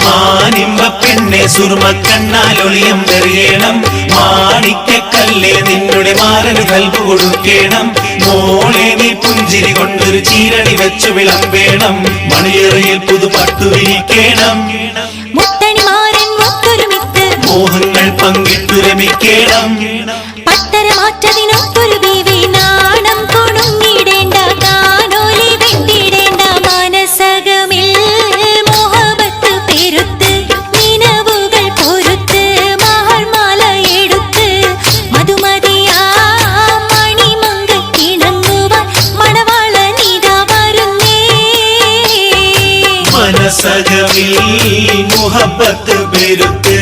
മാനിമ്പ പെണ്ണെ സുർമ കണ്ണാലൊളിയം എറിയണം മാണിക്കല്ലേ നിന്നുടെ മാരന് കൽബ് കൊടുക്കണം മോളെ നീ പുഞ്ചിരി കൊണ്ടൊരു ചീരടി വെച്ചു വിളമ്പേണം മണിയറയിൽ പുതുപട്ടു വിരിക്കണം മോഹങ്ങൾ പങ്കിട്ടു രമിക്കണം പത്തരമാറ്റതിനൊരു ബീവി നാണം കൊടുങ്ങിടേണ്ട കാനോലി വെട്ടിടേണ്ട മനസകമിൽ മോഹബത്ത് പെരുത്ത് നിലവുകൾ പൊരുത്ത് മഹർമാല എടുത്ത് മധുമതിയാ മണിമങ്ക കിണങ്ങുവാൻ മണവാള നീതാ വരുന്നേ മനസകമിൽ മോഹബത്ത് പെരുത്ത്